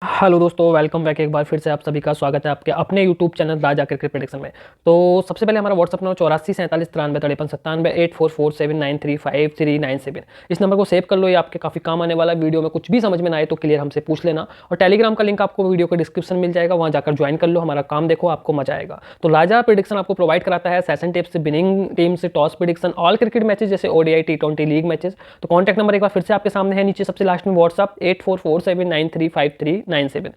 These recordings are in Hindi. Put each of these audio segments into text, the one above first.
हेलो दोस्तों, वेलकम बैक। एक बार फिर से आप सभी का स्वागत है आपके अपने यूट्यूब चैनल राजा क्रिकेट प्रेडिक्शन में। तो सबसे पहले हमारा व्हाट्सअप नंबर 84 47 93 57 8444793539 इस नंबर को सेव कर लो, ये आपके काफ़ी काम आने वाला। वीडियो में कुछ भी समझ में ना आए तो क्लियर हमसे पूछ लेना। और टेलीग्राम का लिंक आपको वीडियो के डिस्क्रिप्शन मिल जाएगा, वहाँ जाकर ज्वाइन कर लो, हमारा काम देखो, आपको मजा आएगा। तो राजा प्रेडिक्शन आपको प्रोवाइड कराता है सेशन टिप्स से, विनिंग टीम से, toss prediction, all cricket matches जैसे ओडीआई T20 लीग मैचेस। तो कॉन्टैक्ट नंबर एक बार फिर से आपके सामने है, नीचे सबसे लास्ट में व्हाट्सअप 8447935397 84 47 93 53 97।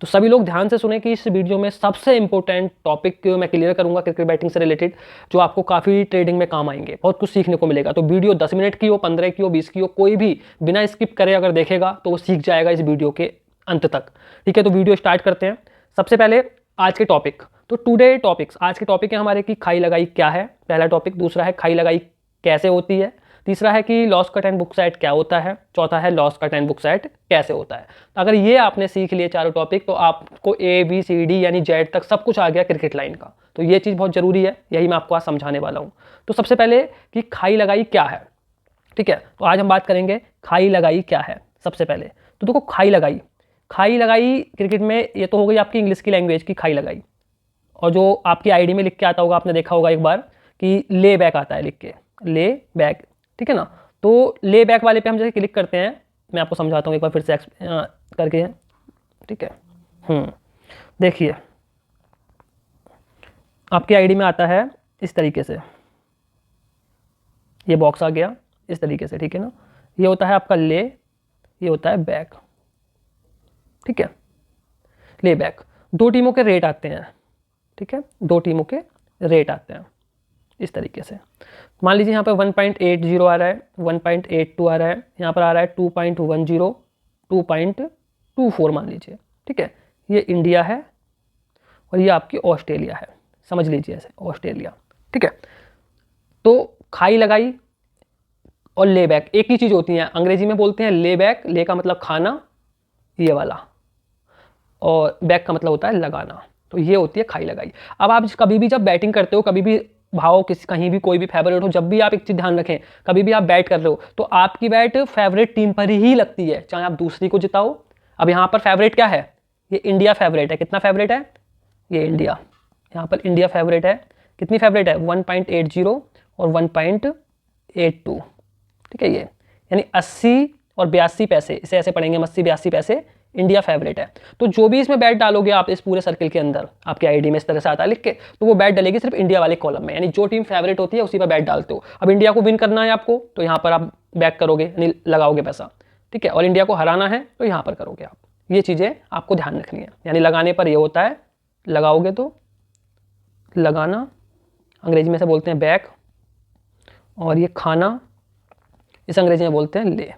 तो सभी लोग ध्यान से सुने कि इस वीडियो में सबसे इंपॉर्टेंट टॉपिक मैं क्लियर करूंगा क्रिकेट बैटिंग से रिलेटेड, जो आपको काफ़ी ट्रेडिंग में काम आएंगे, बहुत कुछ सीखने को मिलेगा। तो वीडियो 10 मिनट की हो, 15 की हो, 20 की हो, कोई भी बिना स्किप करे अगर देखेगा तो वो सीख जाएगा इस वीडियो के अंत तक। ठीक है, तो वीडियो स्टार्ट करते हैं। सबसे पहले आज के टॉपिक, तो टुडे टॉपिक्स, आज के टॉपिक है हमारे कि खाई लगाई क्या है, पहला टॉपिक। दूसरा है खाई लगाई कैसे होती है। तीसरा है कि loss cut and book side क्या होता है। चौथा है loss cut and book side कैसे होता है। तो अगर ये आपने सीख लिए चारों टॉपिक तो आपको ABCD यानी जेड तक सब कुछ आ गया क्रिकेट लाइन का। तो ये चीज़ बहुत ज़रूरी है, यही मैं आपको आज समझाने वाला हूँ। तो सबसे पहले कि खाई लगाई क्या है। ठीक है, तो आज हम बात करेंगे खाई लगाई क्या है। सबसे पहले तो देखो, खाई लगाई, खाई लगाई क्रिकेट में ये तो हो गई आपकी इंग्लिश की लैंग्वेज की खाई लगाई। और जो आपकी आईडी में लिख के आता होगा, आपने देखा होगा एक बार कि ले बैक आता है लिख के, ले बैक। ठीक है ना। तो ले बैक वाले पे हम जैसे क्लिक करते हैं, मैं आपको समझाता हूँ एक बार फिर से करके। ठीक है, देखिए आपकी आईडी में आता है इस तरीके से, ये बॉक्स आ गया इस तरीके से। ठीक है ना, ये होता है आपका ले, ये होता है बैक। ठीक है, ले बैक। दो टीमों के रेट आते हैं। ठीक है, दो टीमों के रेट आते हैं इस तरीके से। मान लीजिए यहाँ पे 1.80 आ रहा है, 1.82 आ रहा है, यहाँ पर आ रहा है 2.10, 2.24 मान लीजिए। ठीक है, ये इंडिया है और ये आपकी ऑस्ट्रेलिया है, समझ लीजिए ऐसे ऑस्ट्रेलिया। ठीक है, तो खाई लगाई और ले बैक एक ही चीज़ होती है। अंग्रेजी में बोलते हैं ले बैक, ले का मतलब खाना ये वाला, और बैक का मतलब होता है लगाना। तो ये होती है खाई लगाई। अब आप कभी भी जब बैटिंग करते हो, कभी भी भाव किसी कहीं भी कोई भी फेवरेट हो, जब भी आप एक चीज़ ध्यान रखें, कभी भी आप बैट कर रहे हो तो आपकी बैट फेवरेट टीम पर ही लगती है, चाहे आप दूसरी को जिताओ। अब यहाँ पर फेवरेट क्या है, ये इंडिया फेवरेट है। कितना फेवरेट है, ये इंडिया, यहाँ पर इंडिया फेवरेट है। कितनी फेवरेट है, 1.80 और 1.82। ठीक है, ये यानी 80 और 82 पैसे, इसे ऐसे पढ़ेंगे हम, 80 82 पैसे इंडिया फेवरेट है। तो जो भी इसमें बैट डालोगे आप इस पूरे सर्किल के अंदर, आपकी आईडी में इस तरह से आता है लिख के, तो वो बैट डलेगी सिर्फ इंडिया वाले कॉलम में, यानी जो टीम फेवरेट होती है उसी पर बैट डालते हो। अब इंडिया को विन करना है आपको तो यहाँ पर आप बैक करोगे, यानी लगाओगे पैसा। ठीक है, और इंडिया को हराना है तो यहाँ पर करोगे आप। ये चीज़ें आपको ध्यान रखनी है, यानी लगाने पर ये होता है, लगाओगे तो लगाना, अंग्रेजी में से बोलते हैं बैक, और ये खाना इस अंग्रेजी में बोलते हैं ले।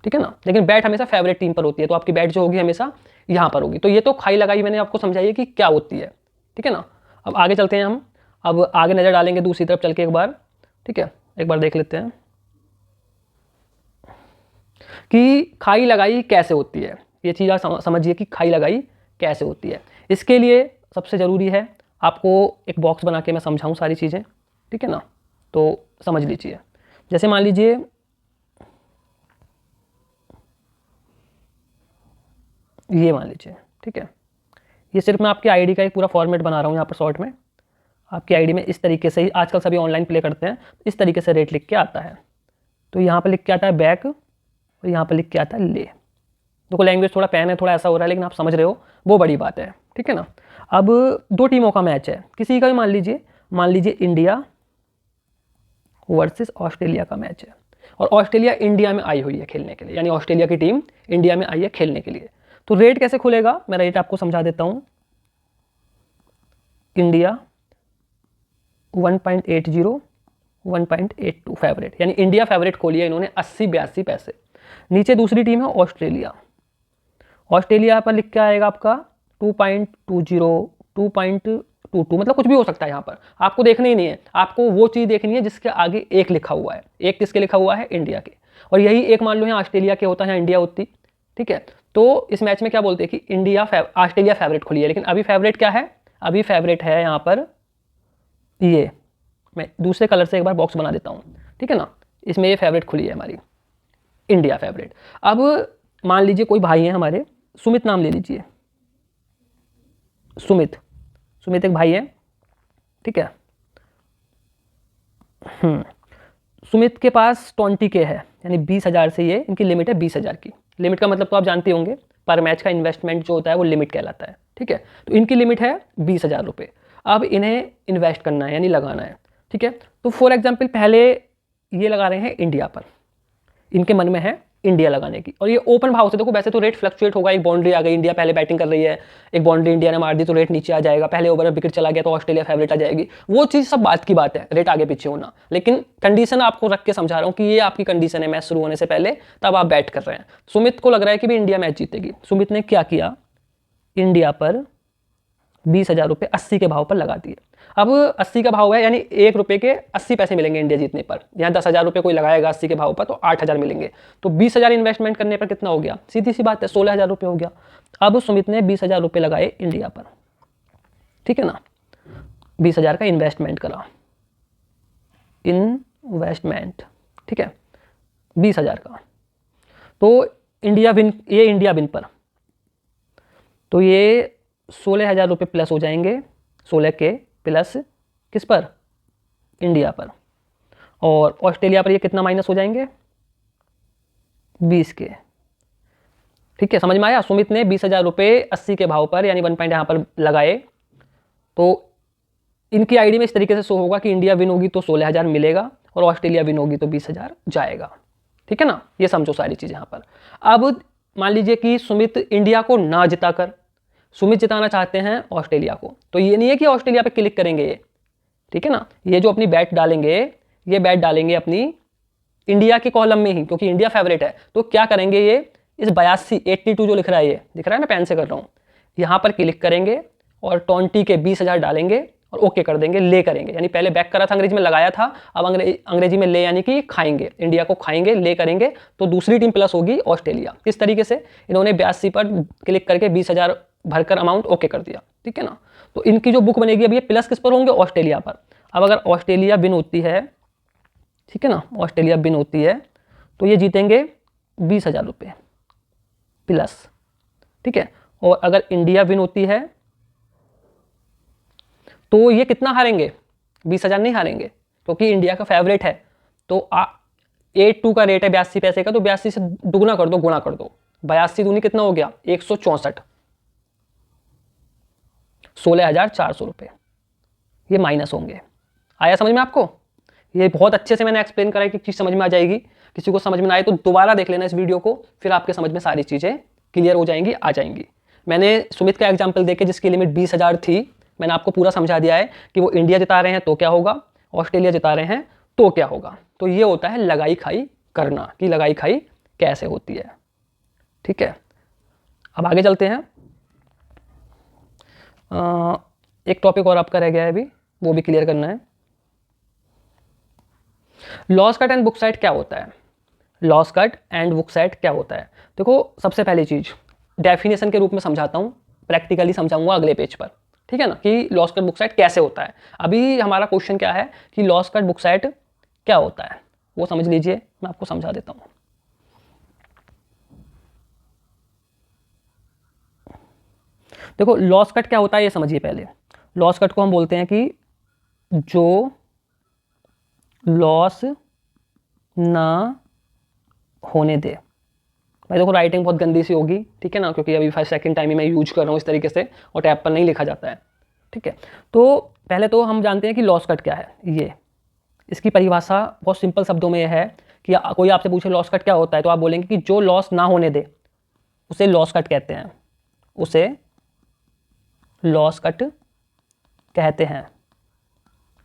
ठीक है ना, लेकिन बैट हमेशा फेवरेट टीम पर होती है, तो आपकी बैट जो होगी हमेशा यहाँ पर होगी। तो ये तो खाई लगाई मैंने आपको समझाई है कि क्या होती है। ठीक है ना, अब आगे चलते हैं हम, अब आगे नज़र डालेंगे दूसरी तरफ चल के एक बार। ठीक है, एक बार देख लेते हैं कि खाई लगाई कैसे होती है। ये चीज़ आप समझिए कि खाई लगाई कैसे होती है। इसके लिए सबसे ज़रूरी है आपको एक बॉक्स बना के मैं समझाऊँ सारी चीज़ें। ठीक है ना, तो समझ लीजिए। जैसे मान लीजिए ये मान लीजिए। ठीक है, ये सिर्फ मैं आपकी आईडी का एक पूरा फॉर्मेट बना रहा हूँ यहाँ पर शॉर्ट में। आपकी आईडी में इस तरीके से ही आजकल सभी ऑनलाइन प्ले करते हैं, इस तरीके से रेट लिख के आता है। तो यहाँ पर लिख के आता है बैक और यहाँ पर लिख के आता है ले। देखो लैंग्वेज थोड़ा पैन है, थोड़ा ऐसा हो रहा है, लेकिन आप समझ रहे हो, वो बड़ी बात है। ठीक है ना, अब दो टीमों का मैच है, किसी का भी मान लीजिए इंडिया वर्सेस ऑस्ट्रेलिया का मैच है, और ऑस्ट्रेलिया इंडिया में आई हुई है खेलने के लिए, यानी ऑस्ट्रेलिया की टीम इंडिया में आई है खेलने के लिए। तो रेट कैसे खुलेगा, मैं रेट आपको समझा देता हूं। इंडिया 1.80 1.82 फेवरेट, यानी इंडिया फेवरेट खोली है इन्होंने 80 82 पैसे। नीचे दूसरी टीम है ऑस्ट्रेलिया, ऑस्ट्रेलिया पर लिख के आएगा आपका 2.20 2.22, मतलब कुछ भी हो सकता है। यहाँ पर आपको देखना ही नहीं है, आपको वो चीज़ देखनी है जिसके आगे एक लिखा हुआ है। एक किसके लिखा हुआ है, इंडिया के, और यही एक मान लो यहाँ ऑस्ट्रेलिया के होता है, इंडिया होती। ठीक है, तो इस मैच में क्या बोलते हैं कि इंडिया ऑस्ट्रेलिया फेवरेट खुली है, लेकिन अभी फेवरेट क्या है, अभी फेवरेट है यहाँ पर ये, मैं दूसरे कलर से एक बार बॉक्स बना देता हूँ। ठीक है ना, इसमें ये फेवरेट खुली है हमारी इंडिया फेवरेट। अब मान लीजिए कोई भाई हैं हमारे, सुमित नाम ले लीजिए, सुमित एक भाई है, ठीक है। सुमित के पास 20K है, यानी 20,000 से ये इनकी लिमिट है 20,000 की। लिमिट का मतलब तो आप जानते होंगे, पर मैच का इन्वेस्टमेंट जो होता है वो लिमिट कहलाता है, ठीक है। तो इनकी लिमिट है 20,000 रुपये। अब इन्हें इन्वेस्ट करना है यानी लगाना है, ठीक है। तो फॉर एग्जाम्पल पहले ये लगा रहे हैं इंडिया पर, इनके मन में है इंडिया लगाने की, और ये ओपन भाव से, देखो वैसे तो रेट फ्लक्चुएट होगा, एक बाउंड्री आ गई, इंडिया पहले बैटिंग कर रही है, एक बाउंड्री इंडिया ने मार दी तो रेट नीचे आ जाएगा, पहले ओवर में विकेट चला गया तो ऑस्ट्रेलिया फेवरेट आ जाएगी, वो चीज़ सब बात की बात है, रेट आगे पीछे होना। लेकिन कंडीशन आपको रख के समझा रहा हूँ कि ये आपकी कंडीशन है मैच शुरू होने से पहले, तब आप बैट कर रहे हैं। सुमित को लग रहा है कि भी इंडिया मैच जीतेगी। सुमित ने क्या किया, इंडिया पर 20,000 रुपये 80 के भाव पर लगा दिए। अब 80 का भाव है, यानी 1 रुपये के 80 पैसे मिलेंगे इंडिया जीतने पर। यहाँ 10,000 रुपये कोई लगाएगा 80 के भाव पर तो 8,000 मिलेंगे। तो 20,000 इन्वेस्टमेंट करने पर कितना हो गया, सीधी सी बात है 16,000 रुपये हो गया। अब सुमित ने 20,000 रुपये लगाए इंडिया पर, ठीक है ना, 20,000 का इन्वेस्टमेंट करा, इन्वेस्टमेंट, ठीक है, 20,000 का। तो इंडिया विन, ये इंडिया विन पर, तो ये 16,000 रुपये प्लस हो जाएंगे, 16K प्लस किस पर, इंडिया पर। और ऑस्ट्रेलिया पर ये कितना माइनस हो जाएंगे, 20K, ठीक है, समझ में आया। सुमित ने 20,000 रुपये 80 के भाव पर, यानी 1 पॉइंट यहाँ पर लगाए, तो इनकी आईडी में इस तरीके से शो होगा कि इंडिया विन होगी तो 16,000 मिलेगा और ऑस्ट्रेलिया विन होगी तो 20,000 जाएगा, ठीक है ना। ये समझो सारी चीज़ यहाँ पर। अब मान लीजिए कि सुमित इंडिया को ना जिताकर सुमित जिताना चाहते हैं ऑस्ट्रेलिया को, तो ये नहीं है कि ऑस्ट्रेलिया पे क्लिक करेंगे ये, ठीक है ना। ये जो अपनी बैट डालेंगे, ये बैट डालेंगे अपनी इंडिया के कॉलम में ही, क्योंकि इंडिया फेवरेट है। तो क्या करेंगे, ये इस 82 जो लिख रहा है, ये दिख रहा है, मैं पेन से कर रहा हूँ, यहाँ पर क्लिक करेंगे और 20 के 20,000 डालेंगे और ओके कर देंगे, ले करेंगे, यानी पहले बैक करा था, अंग्रेजी में लगाया था, अब अंग्रेजी में ले यानी कि खाएंगे, इंडिया को खाएंगे, ले करेंगे, तो दूसरी टीम प्लस होगी ऑस्ट्रेलिया। किस तरीके से, इन्होंने 82 पर क्लिक करके 20,000 भरकर अमाउंट ओके कर दिया, ठीक है ना। तो इनकी जो बुक बनेगी, अब ये प्लस किस पर होंगे, ऑस्ट्रेलिया पर। अब अगर ऑस्ट्रेलिया विन होती है, ठीक है ना, ऑस्ट्रेलिया विन होती है तो ये जीतेंगे 20,000 रुपये प्लस, ठीक है। और अगर इंडिया विन होती है तो ये कितना हारेंगे, 20,000 नहीं हारेंगे, क्योंकि इंडिया का फेवरेट है। तो 82 का रेट है 82 पैसे का, तो 82 से दुगना कर दो, गुणा कर दो, 82 दूनी कितना हो गया, 164, 16,400 रुपये ये माइनस होंगे। आया समझ में आपको, ये बहुत अच्छे से मैंने एक्सप्लेन करा है कि चीज़ समझ में आ जाएगी। किसी को समझ में ना आए तो दोबारा देख लेना इस वीडियो को, फिर आपके समझ में सारी चीज़ें क्लियर हो जाएंगी, आ जाएंगी। मैंने सुमित का एग्जाम्पल देके जिसकी लिमिट 20,000 थी, मैंने आपको पूरा समझा दिया है कि वो इंडिया जिता रहे हैं तो क्या होगा, ऑस्ट्रेलिया जिता रहे हैं तो क्या होगा। तो ये होता है लगाई खाई करना, कि लगाई खाई कैसे होती है, ठीक है। अब आगे चलते हैं। एक टॉपिक और आपका रह गया है अभी, वो भी क्लियर करना है। Loss cut and book side क्या होता है, loss cut and book side क्या होता है। देखो सबसे पहली चीज़ डेफिनेशन के रूप में समझाता हूँ, प्रैक्टिकली समझाऊंगा अगले पेज पर, ठीक है ना, कि लॉस कट बुक साइड कैसे होता है। अभी हमारा क्वेश्चन क्या है कि लॉस कट बुक साइड क्या होता है, वो समझ लीजिए, मैं आपको समझा देता हूँ। देखो लॉस कट क्या होता है ये समझिए पहले। लॉस कट को हम बोलते हैं कि जो लॉस ना होने दे। भाई देखो राइटिंग बहुत गंदी सी होगी, ठीक है ना, क्योंकि अभी फर्स्ट सेकंड टाइम ही मैं यूज कर रहा हूँ इस तरीके से, और टैब पर नहीं लिखा जाता है, ठीक है। तो पहले तो हम जानते हैं कि लॉस कट क्या है। ये इसकी परिभाषा बहुत सिंपल शब्दों में है कि कोई आपसे पूछे लॉस कट क्या होता है, तो आप बोलेंगे कि जो लॉस ना होने दे उसे लॉस कट कहते हैं, उसे लॉस कट कहते हैं,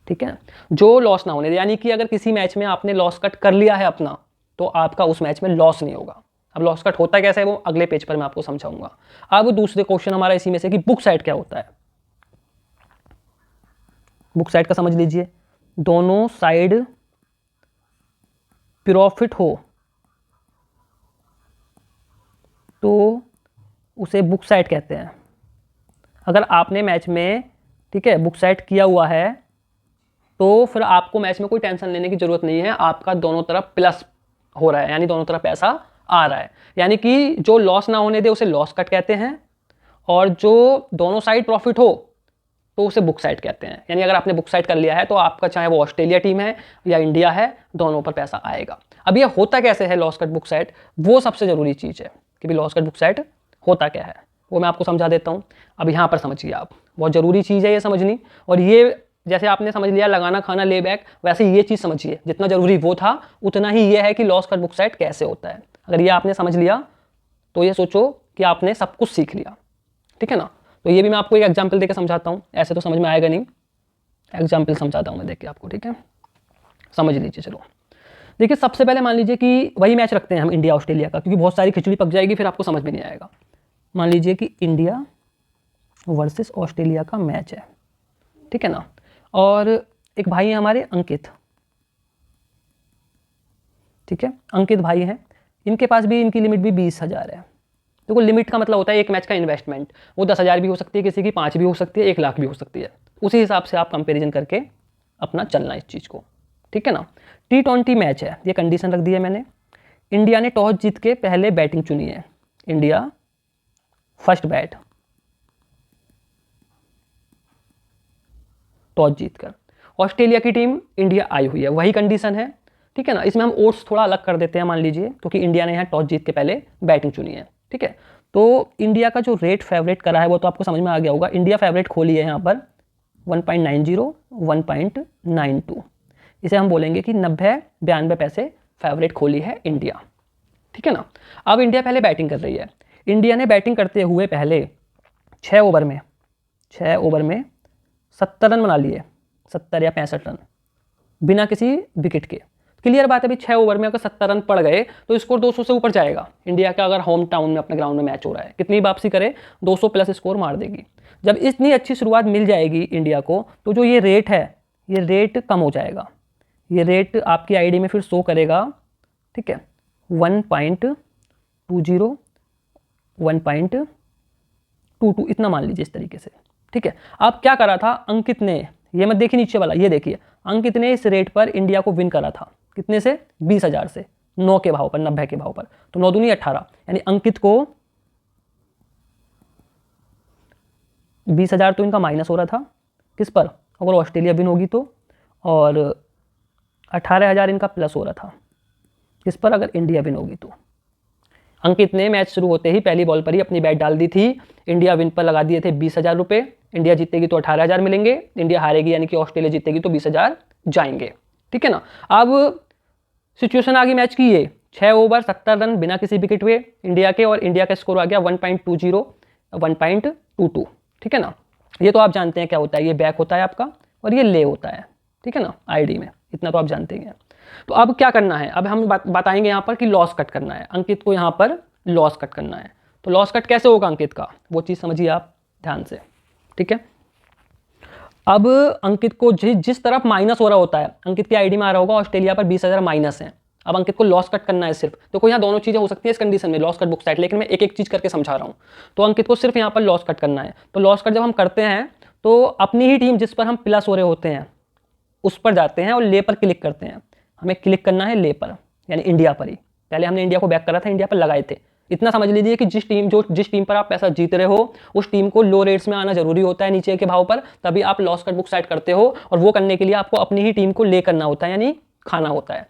ठीक है। जो लॉस ना होने दे, यानी कि अगर किसी मैच में आपने लॉस कट कर लिया है अपना, तो आपका उस मैच में लॉस नहीं होगा। अब लॉस कट होता कैसे है वो अगले पेज पर मैं आपको समझाऊंगा। अब दूसरे क्वेश्चन हमारा इसी में से कि बुक साइड क्या होता है। बुक साइड का समझ लीजिए, दोनों साइड प्रॉफिट हो तो उसे बुक साइड कहते हैं। अगर आपने मैच में, ठीक है, बुक साइड किया हुआ है तो फिर आपको मैच में कोई टेंशन लेने की जरूरत नहीं है, आपका दोनों तरफ प्लस हो रहा है, यानी दोनों तरफ पैसा आ रहा है, यानी कि जो लॉस ना होने दे उसे लॉस कट कहते हैं, और जो दोनों साइड प्रॉफिट हो तो उसे बुक साइड कहते हैं। यानी अगर आपने बुक साइड कर लिया है तो आपका चाहे वो ऑस्ट्रेलिया टीम है या इंडिया है, दोनों पर पैसा आएगा। अब ये होता कैसे है लॉस कट बुक साइड, वो सबसे ज़रूरी चीज़ है कि भाई लॉस कट बुक साइड होता क्या है, वो मैं आपको समझा देता हूँ। अब यहाँ पर समझिए आप, बहुत ज़रूरी चीज़ है ये समझनी। और ये जैसे आपने समझ लिया लगाना खाना ले बैक, वैसे ये चीज़ समझिए, जितना ज़रूरी वो था उतना ही ये है कि लॉस कट बुक साइड कैसे होता है। अगर ये आपने समझ लिया तो ये सोचो कि आपने सब कुछ सीख लिया, ठीक है ना। तो ये भी मैं आपको एक एग्जाम्पल देकर समझाता हूँ, ऐसे तो समझ में आएगा नहीं, एग्जाम्पल समझाता हूँ मैं देख के आपको, ठीक है, समझ लीजिए। चलो देखिए, सबसे पहले मान लीजिए कि वही मैच रखते हैं हम इंडिया ऑस्ट्रेलिया का, क्योंकि बहुत सारी खिचड़ी पक जाएगी फिर आपको समझ में नहीं आएगा। मान लीजिए कि इंडिया वर्सेस ऑस्ट्रेलिया का मैच है, ठीक है ना। और एक भाई है हमारे अंकित, ठीक है, अंकित भाई हैं, इनके पास भी इनकी लिमिट भी 20,000 है। देखो लिमिट का मतलब होता है एक मैच का इन्वेस्टमेंट, वो 10,000 भी हो सकती है, किसी की 5 भी हो सकती है, 1 लाख भी हो सकती है। उसी हिसाब से आप कंपेरिजन करके अपना चलना इस चीज़ को, ठीक है ना। T20 मैच है, ये कंडीशन रख दी है मैंने। इंडिया ने टॉस जीत के पहले बैटिंग चुनी है, इंडिया फर्स्ट बैट, टॉस जीतकर। ऑस्ट्रेलिया की टीम इंडिया आई हुई है, वही कंडीशन है, ठीक है ना। इसमें हम ओट्स थोड़ा अलग कर देते हैं, मान लीजिए, क्योंकि इंडिया ने यहाँ टॉस जीत के पहले बैटिंग चुनी है, ठीक है। तो इंडिया का जो रेट फेवरेट करा है वो तो आपको समझ में आ गया होगा। इंडिया फेवरेट खोली है यहाँ पर 1.90, 1.92, इसे हम बोलेंगे कि 90-92 पैसे फेवरेट खोली है इंडिया, ठीक है ना। अब इंडिया पहले बैटिंग कर रही है। इंडिया ने बैटिंग करते हुए पहले 6 ओवर में 70 रन बना लिए, 70 या 65 रन बिना किसी विकेट के। क्लियर बात है, अभी 6 ओवर में अगर 70 रन पड़ गए तो स्कोर 200 से ऊपर जाएगा। इंडिया का अगर होम टाउन में अपने ग्राउंड में मैच हो रहा है, कितनी वापसी करे, 200 प्लस स्कोर मार देगी। जब इतनी अच्छी शुरुआत मिल जाएगी इंडिया को, तो जो ये रेट है, ये रेट कम हो जाएगा। ये रेट आपकी आईडी में फिर शो करेगा, ठीक है, 1.20, 1.22 इतना मान लीजिए, इस तरीके से, ठीक है। अब क्या करा था अंकित ने, ये मत देखिए नीचे वाला, ये देखिए, अंकित ने इस रेट पर इंडिया को विन करा था। कितने से, 20,000 से, 9 के भाव पर, 90 के भाव पर, तो 9 दूनी 18, यानी अंकित को 20,000 तो इनका माइनस हो रहा था, किस पर, अगर ऑस्ट्रेलिया विन होगी तो, और 18,000 इनका प्लस हो रहा था, किस पर, अगर इंडिया विन होगी तो। अंकित ने मैच शुरू होते ही पहली बॉल पर ही अपनी बैट डाल दी थी, इंडिया विन पर लगा दिए थे 20,000 रुपये। इंडिया जीतेगी तो 18,000 मिलेंगे, इंडिया हारेगी यानी कि ऑस्ट्रेलिया जीतेगी तो 20,000 जाएंगे, ठीक है ना। अब सिचुएशन आ गई मैच की, ये 6 ओवर 70 रन बिना किसी विकेट हुए इंडिया के, और इंडिया का स्कोर आ गया 1.20, 1.22, ठीक है ना। ये तो आप जानते हैं क्या होता है, ये बैक होता है आपका और ये ले होता है, ठीक है ना, आईडी में, इतना तो आप जानते हैं। तो अब क्या करना है, अब हम बताएंगे यहाँ पर कि लॉस कट करना है, अंकित को यहाँ पर लॉस कट करना है। तो लॉस कट कैसे होगा अंकित का, वो चीज़ समझिए आप ध्यान से, ठीक है। अब अंकित को जिस तरफ माइनस हो रहा होता है, अंकित की आईडी में आ रहा होगा ऑस्ट्रेलिया पर 20,000 माइनस है। अब अंकित को लॉस कट करना है सिर्फ, तो कोई यहाँ दोनों चीज़ें हो सकती है इस कंडीशन में, लॉस कट बुक साइड, लेकिन मैं एक एक चीज़ करके समझा रहा हूँ। तो अंकित को सिर्फ यहाँ पर लॉस कट करना है। तो लॉस कट जब हम करते हैं तो अपनी ही टीम जिस पर हम प्लस हो रहे होते हैं उस पर जाते हैं और ले पर क्लिक करते हैं। हमें क्लिक करना है ले पर, यानी इंडिया पर ही। पहले हमने इंडिया को बैक करा था, इंडिया पर लगाए थे। इतना समझ लीजिए कि जिस टीम पर आप पैसा जीत रहे हो उस टीम को लो रेट्स में आना जरूरी होता है, नीचे के भाव पर, तभी आप लॉस कट बुक साइड करते हो। और वो करने के लिए आपको अपनी ही टीम को ले करना होता है, यानी खाना होता है,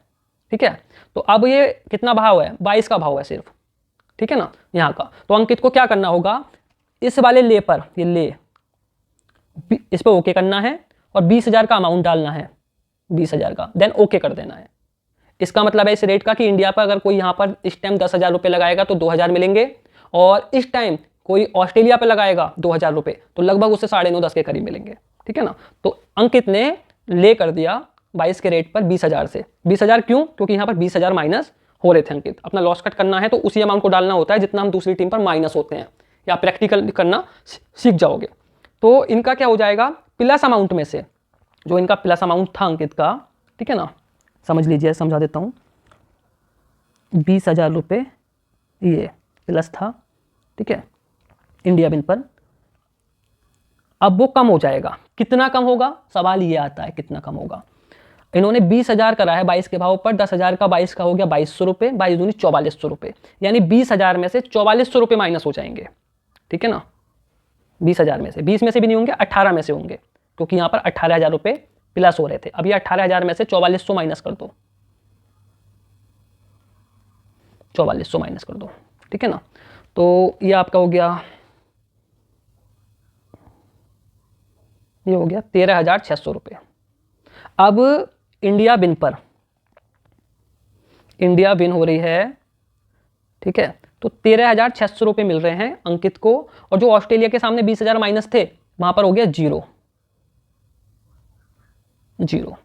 ठीक है। तो अब ये कितना भाव है, 22 का भाव है सिर्फ, ठीक है ना, यहाँ का। तो अंकित को क्या करना होगा, इस वाले ले पर, ये ले, इस पर ओके करना है और 20,000 का अमाउंट डालना है, 20,000 का, देन ओके कर देना है। इसका मतलब है इस रेट का कि इंडिया पर अगर कोई यहाँ पर इस टाइम 10,000 रुपये लगाएगा तो 2,000 मिलेंगे, और इस टाइम कोई ऑस्ट्रेलिया पर लगाएगा 2,000 रुपये तो लगभग उससे 9.5-10 के करीब मिलेंगे, ठीक है ना। तो अंकित ने ले कर दिया 22 के रेट पर 20,000 से। 20,000 क्यों, क्योंकि यहाँ पर 20,000 माइनस हो रहे थे। अंकित अपना लॉस कट करना है तो उसी अमाउंट को डालना होता है जितना हम दूसरी टीम पर माइनस होते हैं, या प्रैक्टिकल करना सीख जाओगे। तो इनका क्या हो जाएगा, प्लस अमाउंट में से, जो इनका प्लस अमाउंट था अंकित का, ठीक है ना, समझ लीजिए, समझा देता हूँ, 20,000 रुपये ये प्लस था, ठीक है, इंडिया विन पर। अब वो कम हो जाएगा, कितना कम होगा, सवाल ये आता है कितना कम होगा। इन्होंने 20,000 करा है 22 के भाव पर, 10,000 का 22 का हो गया 2200 रुपये, 22 दूनी 4400 रुपये, यानी 20,000 में से 4400 रुपये माइनस हो जाएंगे, ठीक है ना। 20,000 में से 20 में से भी नहीं होंगे, 18 में से होंगे, क्योंकि यहाँ पर 18,000 रुपये प्लस हो रहे थे। अब ये 18,000 में से 4400 माइनस कर दो, 4400 माइनस कर दो, ठीक है ना। तो ये आपका हो गया, ये हो गया 13,600 रुपये। अब इंडिया विन पर, इंडिया विन हो रही है, ठीक है, तो 13,600 रुपये मिल रहे हैं अंकित को, और जो ऑस्ट्रेलिया के सामने 20,000 माइनस थे वहां पर हो गया 0 0।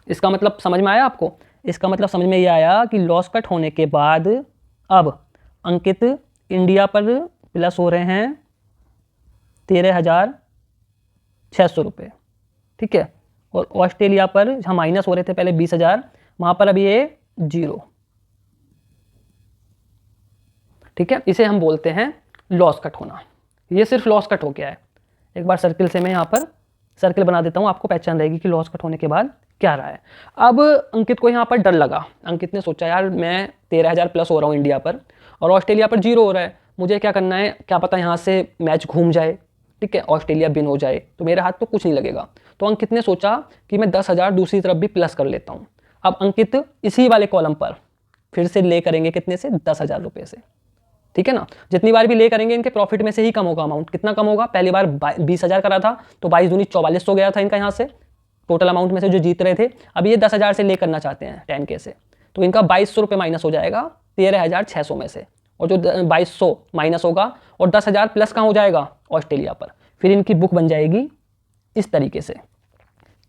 इसका मतलब समझ में आया आपको? इसका मतलब समझ में ये आया कि लॉस कट होने के बाद अब अंकित इंडिया पर प्लस हो रहे हैं 13,600 रुपये, ठीक है, और ऑस्ट्रेलिया पर जहाँ माइनस हो रहे थे पहले 20,000, वहाँ पर अभी ये 0, ठीक है। इसे हम बोलते हैं लॉस कट होना। ये सिर्फ लॉस कट हो गया है। एक बार सर्किल से मैं यहाँ पर सर्किल बना देता हूँ, आपको पहचान रहेगी कि लॉस कट होने के बाद क्या रहा है। अब अंकित को यहाँ पर डर लगा, अंकित ने सोचा यार मैं 13,000 प्लस हो रहा हूँ इंडिया पर और ऑस्ट्रेलिया पर 0 हो रहा है, मुझे क्या करना है, क्या पता यहाँ से मैच घूम जाए, ठीक है, ऑस्ट्रेलिया विन हो जाए तो मेरे हाथ तो कुछ नहीं लगेगा। तो अंकित ने सोचा कि मैं 10,000 दूसरी तरफ भी प्लस कर लेता हूँ। अब अंकित इसी वाले कॉलम पर फिर से ले करेंगे, कितने से, 10,000 रुपये से, ठीक है ना। जितनी बार भी ले करेंगे इनके प्रॉफिट में से ही कम होगा अमाउंट। कितना कम होगा, पहली बार 20,000 करा था तो 22 दूनी 4400 गया था इनका यहाँ से टोटल अमाउंट में से जो जीत रहे थे। अब ये 10,000 से ले करना चाहते हैं 10K से, तो इनका 2200 रुपये माइनस हो जाएगा 13,600 में से, और जो 2200 माइनस होगा और 10,000 प्लस कहाँ हो जाएगा, ऑस्ट्रेलिया पर। फिर इनकी बुक बन जाएगी इस तरीके से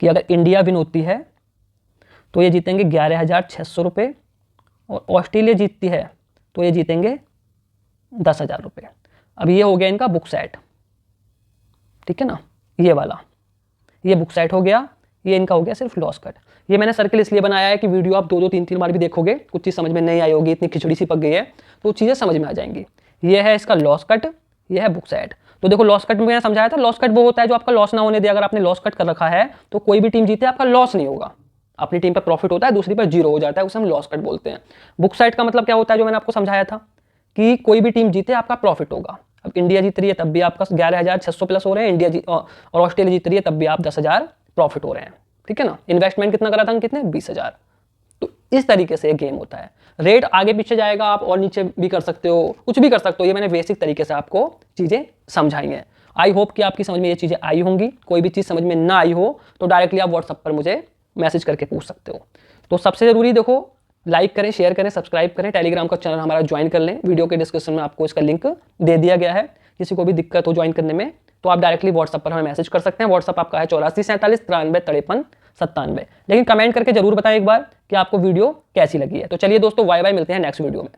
कि अगर इंडिया विन होती है तो ये जीतेंगे 11,600 रुपये, और ऑस्ट्रेलिया जीतती है तो ये जीतेंगे 10,000 रुपये। अब ये हो गया इनका बुक सेट, ठीक है ना, ये वाला, ये बुक सेट हो गया, ये इनका हो गया सिर्फ लॉस कट। ये मैंने सर्किल इसलिए बनाया है कि वीडियो आप 2-2 3-3 बार भी देखोगे, कुछ चीज़ समझ में नहीं आई होगी, इतनी खिचड़ी सी पक गई है, तो चीज़ें समझ में आ जाएंगी। ये है इसका लॉस कट, ये है बुक सेट। तो देखो लॉस कट में मैंने समझाया था, लॉस कट वो होता है जो आपका लॉस ना होने दे। अगर आपने लॉस कट कर रखा है तो कोई भी टीम जीते आपका लॉस नहीं होगा, अपनी टीम पर प्रॉफिट होता है, दूसरी पर 0 हो जाता है, उसे हम लॉस कट बोलते हैं। बुक साइड का मतलब क्या होता है, जो मैंने आपको समझाया था कि कोई भी टीम जीते आपका प्रॉफिट होगा। अब इंडिया जीत रही है तब भी आपका 11,600 प्लस हो रहे हैं, इंडिया और ऑस्ट्रेलिया जीत रही है तब भी आप 10,000 प्रॉफिट हो रहे हैं, ठीक है ना। इन्वेस्टमेंट कितना करा था, कितने, 20,000। तो इस तरीके से गेम होता है। रेट आगे पीछे जाएगा, आप और नीचे भी कर सकते हो, कुछ भी कर सकते हो। ये मैंने बेसिक तरीके से आपको चीज़ें समझाई हैं। आई होप कि आपकी समझ में ये चीज़ें आई होंगी। कोई भी चीज़ समझ में ना आई हो तो डायरेक्टली आप व्हाट्सएप पर मुझे मैसेज करके पूछ सकते हो। तो सबसे ज़रूरी देखो, लाइक करें, शेयर करें, सब्सक्राइब करें, टेलीग्राम का चैनल हमारा ज्वाइन कर लें। वीडियो के डिस्क्रिप्शन में आपको इसका लिंक दे दिया गया है। किसी को भी दिक्कत हो ज्वाइन करने में तो आप डायरेक्टली व्हाट्सएप पर हमें मैसेज कर सकते हैं। व्हाट्सएप आपका है 84 47 93 53 97। लेकिन कमेंट करके जरूर बताएं एक बार कि आपको वीडियो कैसी लगी है। तो चलिए दोस्तों, बाय बाय, मिलते हैं नेक्स्ट वीडियो में।